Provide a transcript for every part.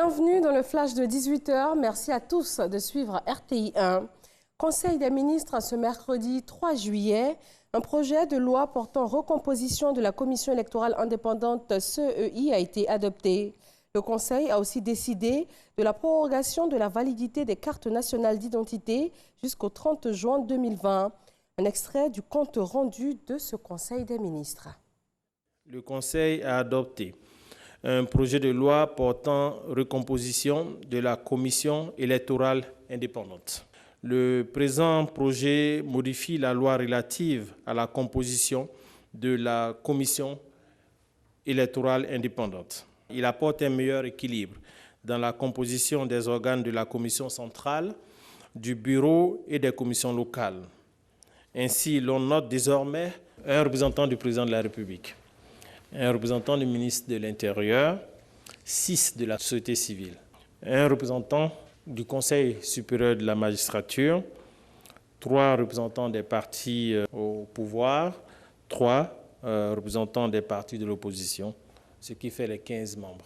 Bienvenue dans le flash de 18h. Merci à tous de suivre RTI 1. Conseil des ministres ce mercredi 3 juillet. Un projet de loi portant recomposition de la Commission électorale indépendante CEI a été adopté. Le Conseil a aussi décidé de la prorogation de la validité des cartes nationales d'identité jusqu'au 30 juin 2020. Un extrait du compte rendu de ce Conseil des ministres. Le Conseil a adopté un projet de loi portant recomposition de la Commission électorale indépendante. Le présent projet modifie la loi relative à la composition de la Commission électorale indépendante. Il apporte un meilleur équilibre dans la composition des organes de la Commission centrale, du bureau et des commissions locales. Ainsi, l'on note désormais un représentant du président de la République, un représentant du ministre de l'Intérieur, 6 de la société civile, un représentant du Conseil supérieur de la magistrature, 3 représentants des partis au pouvoir, 3 représentants des partis de l'opposition, ce qui fait les 15 membres.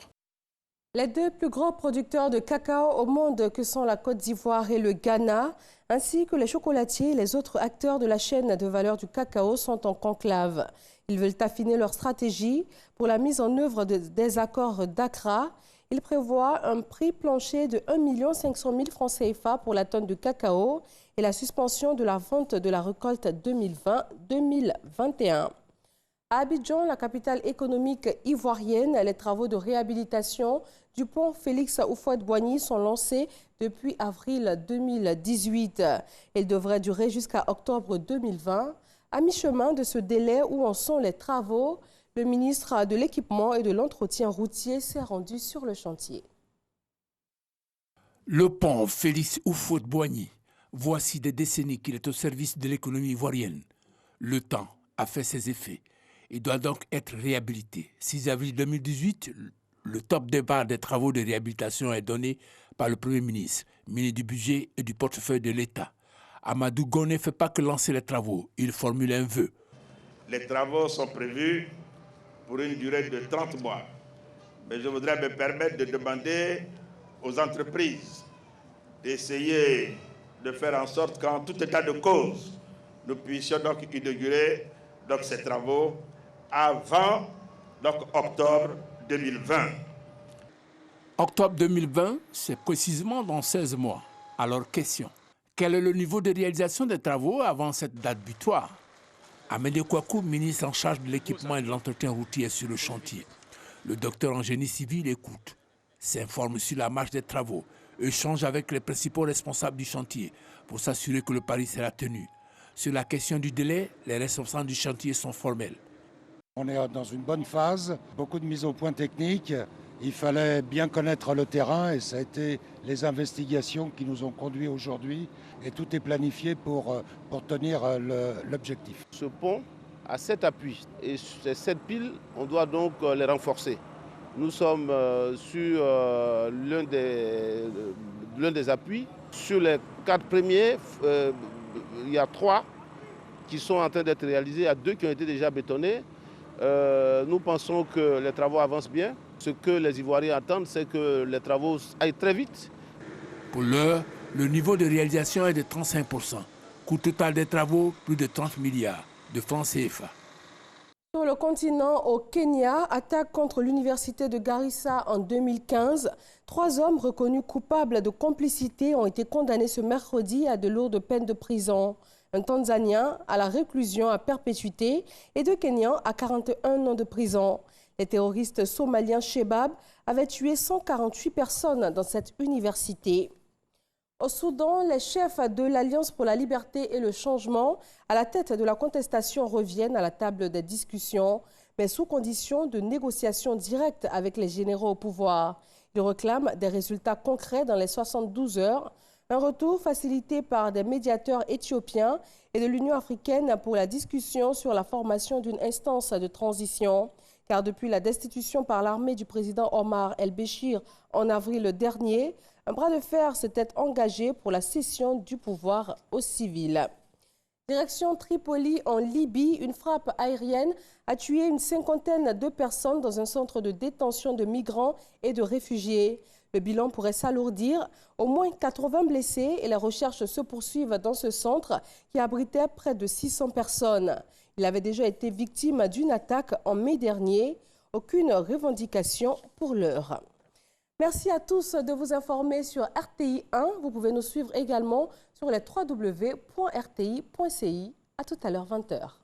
Les deux plus gros producteurs de cacao au monde que sont la Côte d'Ivoire et le Ghana, ainsi que les chocolatiers et les autres acteurs de la chaîne de valeur du cacao sont en conclave. Ils veulent affiner leur stratégie pour la mise en œuvre des accords d'Accra. Ils prévoient un prix plancher de 1 500 000 francs CFA pour la tonne de cacao et la suspension de la vente de la récolte 2020-2021. À Abidjan, la capitale économique ivoirienne, les travaux de réhabilitation du pont Félix Houphouët-Boigny sont lancés depuis avril 2018. Ils devraient durer jusqu'à octobre 2020. À mi-chemin de ce délai où en sont les travaux, le ministre de l'Équipement et de l'Entretien routier s'est rendu sur le chantier. Le pont Félix Houphouët-Boigny, voici des décennies qu'il est au service de l'économie ivoirienne. Le temps a fait ses effets. Il doit donc être réhabilité. 6 avril 2018, le top départ des travaux de réhabilitation est donné par le Premier ministre, ministre du Budget et du portefeuille de l'État. Amadou Gon ne fait pas que lancer les travaux, il formule un vœu. Les travaux sont prévus pour une durée de 30 mois. Mais je voudrais me permettre de demander aux entreprises d'essayer de faire en sorte qu'en tout état de cause, nous puissions donc inaugurer ces travaux avant octobre 2020. Octobre 2020, c'est précisément dans 16 mois. Alors question, quel est le niveau de réalisation des travaux avant cette date butoir? Amédée Kouakou, ministre en charge de l'équipement et de l'entretien routier sur le chantier. Le docteur en génie civil écoute, s'informe sur la marche des travaux, échange avec les principaux responsables du chantier pour s'assurer que le pari sera tenu. Sur la question du délai, les responsables du chantier sont formels. On est dans une bonne phase, beaucoup de mise au point technique. Il fallait bien connaître le terrain et ça a été les investigations qui nous ont conduits aujourd'hui. Et tout est planifié pour tenir l'objectif. Ce pont a 7 appuis et ces 7 piles, on doit donc les renforcer. Nous sommes sur l'un des appuis. Sur les 4 premiers, il y a 3 qui sont en train d'être réalisés, il y a 2 qui ont été déjà bétonnés. Nous pensons que les travaux avancent bien. Ce que les Ivoiriens attendent, c'est que les travaux aillent très vite. Pour l'heure, le niveau de réalisation est de 35%. Coût total des travaux, plus de 30 milliards de francs CFA. Sur le continent, au Kenya, attaque contre l'université de Garissa en 2015. 3 hommes reconnus coupables de complicité ont été condamnés ce mercredi à de lourdes peines de prison. Un Tanzanien à la réclusion à perpétuité et 2 Kenyans à 41 ans de prison. Les terroristes somaliens Shebab avaient tué 148 personnes dans cette université. Au Soudan, les chefs de l'Alliance pour la liberté et le changement, à la tête de la contestation, reviennent à la table des discussions, mais sous condition de négociations directes avec les généraux au pouvoir. Ils réclament des résultats concrets dans les 72 heures, un retour facilité par des médiateurs éthiopiens et de l'Union africaine pour la discussion sur la formation d'une instance de transition. Car depuis la destitution par l'armée du président Omar el-Béchir en avril dernier, un bras de fer s'était engagé pour la cession du pouvoir aux civils. Direction Tripoli en Libye, une frappe aérienne a tué une 50aine de personnes dans un centre de détention de migrants et de réfugiés. Le bilan pourrait s'alourdir. Au moins 80 blessés et les recherches se poursuivent dans ce centre qui abritait près de 600 personnes. Il avait déjà été victime d'une attaque en mai dernier. Aucune revendication pour l'heure. Merci à tous de vous informer sur RTI 1. Vous pouvez nous suivre également sur les www.rti.ci. À tout à l'heure, 20h.